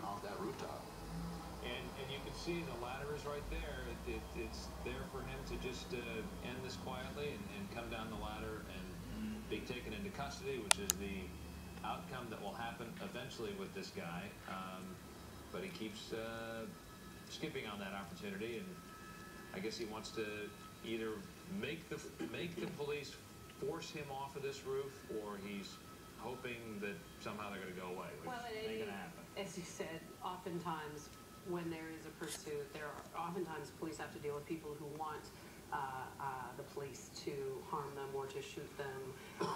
down off that rooftop. And you can see the ladder is right there. It's there for him to just end this quietly and come down the ladder and be taken into custody, which is the outcome that will happen eventually with this guy. But he keeps skipping on that opportunity, and I guess he wants to either make the police force him off of this roof, or he's hoping that somehow they're going to go away, which ain't going to happen. As you said, oftentimes when there is a pursuit, oftentimes police have to deal with people who want the police to harm them or to shoot them.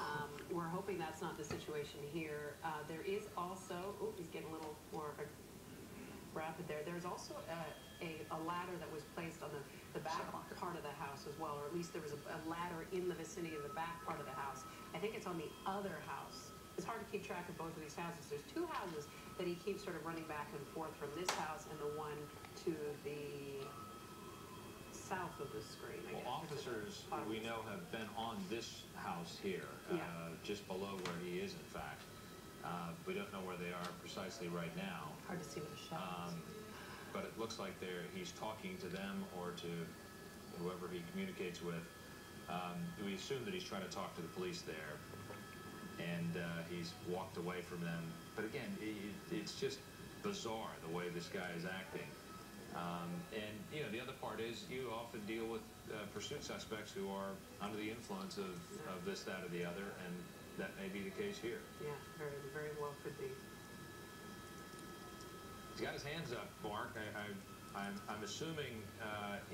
We're hoping that's not the situation here. There is also, he's getting a little more rapid there. There's also a ladder that was placed on the back part of the house as well, or at least there was a ladder in the vicinity of the back part of the house. I think it's on the other house. It's hard to keep track of both of these houses. There's two houses that he keeps sort of running back and forth from this house and the one to the south of the screen. Well, officers we know have been on this house here, just below where he is, in fact. We don't know where they are precisely right now. Hard to see with the shadows. But it looks like he's talking to them or to whoever he communicates with. We assume that he's trying to talk to the police there, and he's walked away from them. But again, it's just bizarre the way this guy is acting. And you know, the other part is you often deal with pursuit suspects who are under the influence of this, that, or the other, and that may be the case here. Yeah, very, very well could be. He's got his hands up, Mark. I'm assuming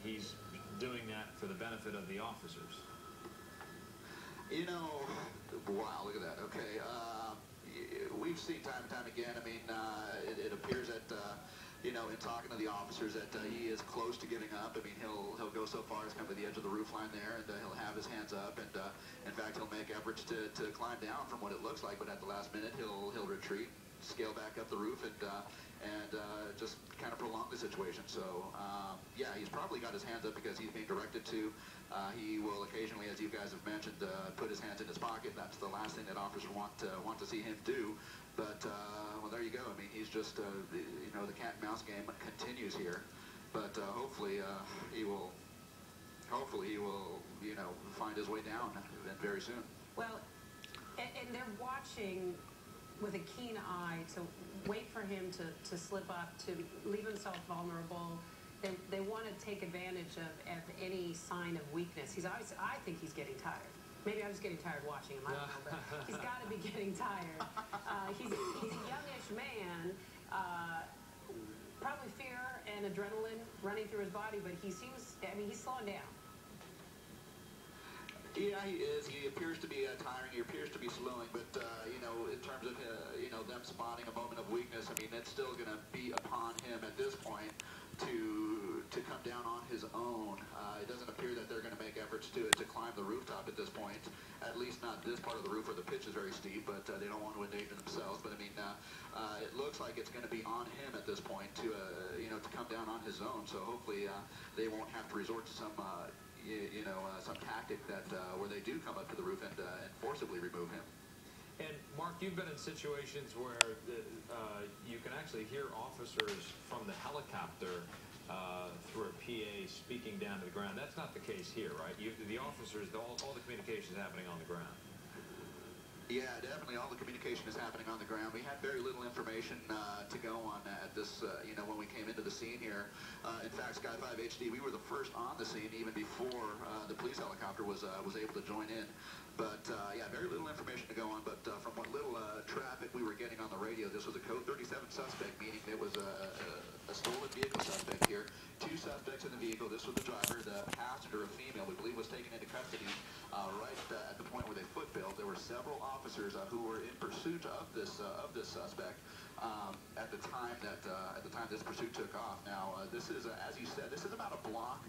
he's doing that for the benefit of the officers. You know, wow, look at that. Okay, we've seen time and time again. I mean, it appears that, you know, in talking to the officers, that he is close to giving up. I mean, he'll go so far as come to the edge of the roof line there, and he'll have his hands up, and in fact, he'll make efforts to climb down from what it looks like, but at the last minute, he'll retreat, scale back up the roof, and just kind of prolong the situation. So, yeah, he's probably got his hands up because he's being directed to. He will occasionally, as you guys have mentioned, put his hands in his pocket. That's the last thing that officers want to see him do. But, well, there you go. I mean, he's just, you know, the cat and mouse game continues here. But hopefully he will, you know, find his way down very soon. Well, and they're watching with a keen eye to wait for him to slip up, to leave himself vulnerable. They want to take advantage of any sign of weakness. I think he's getting tired. Maybe I'm just getting tired watching him, I don't know, but he's got to be getting tired. He's a youngish man, probably fear and adrenaline running through his body, but he seems, I mean, he's slowing down. Yeah, he is. He appears to be tiring. He appears to be slowing. But, you know, in terms of, you know, them spotting a moment of weakness, I mean, it's still going to be upon him at this point to come down on his own. It doesn't appear that they're going to make efforts to climb the rooftop at this point. At least not this part of the roof where the pitch is very steep, but they don't want to endanger themselves. But, I mean, it looks like it's going to be on him at this point to, you know, to come down on his own. So hopefully they won't have to resort to some some tactic that where they do come up to the roof and forcibly remove him. And Mark, you've been in situations where you can actually hear officers from the helicopter through a PA speaking down to the ground. That's not the case here, right? The officers, all the communication is happening on the ground. Yeah, definitely. All the communication is happening on the ground. We had very little information to go on at this, you know, when we came into the scene here. In fact, Sky 5 HD, we were the first on the scene even before the police helicopter was able to join in. But, yeah, very little information to go on. But from what little traffic we were getting on the radio, this was a code 37 suspect, meaning it was a stolen vehicle suspect here. Two suspects in the vehicle. This was the driver. The passenger, a female, we believe, was taken into custody right at the point where they foot-bailed. There were several officers who were in pursuit of this suspect at the time this pursuit took off. Now, this is, as you said, this is about a block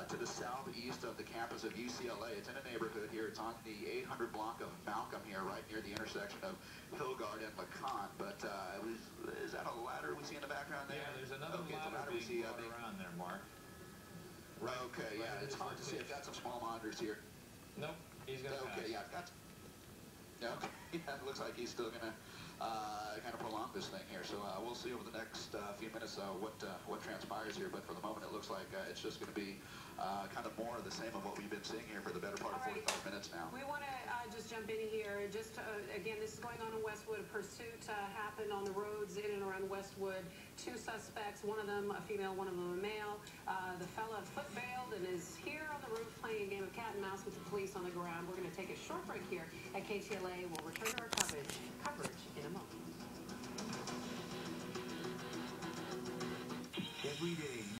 to the southeast of the campus of UCLA. It's in a neighborhood here. It's on the 800 block of Malcolm here, right near the intersection of Hillgard and LeConte. But is that a ladder we see in the background there? Yeah, there's another ladder we see around there, Mark. Right. Okay, yeah, it's hard to see. I've got some small monitors here. Nope, he's going to pass. Okay, yeah, I've got... Okay. Yeah, it looks like he's still going to kind of prolong this thing here. So we'll see over the next few minutes what transpires here. But for the moment, it looks like it's just going to be kind of more of the same of what we've been seeing here for the better part of 45 minutes now. We want to just jump in here. Just again, this is going on in Westwood. A pursuit happened on the roads in and around Westwood. 2 suspects, one of them a female, one of them a male. The fella foot bailed and is here on the roof playing a game of cat and mouse with the police on the ground. We're going to take a short break here at KTLA. We'll return to our coverage in a moment. Every day.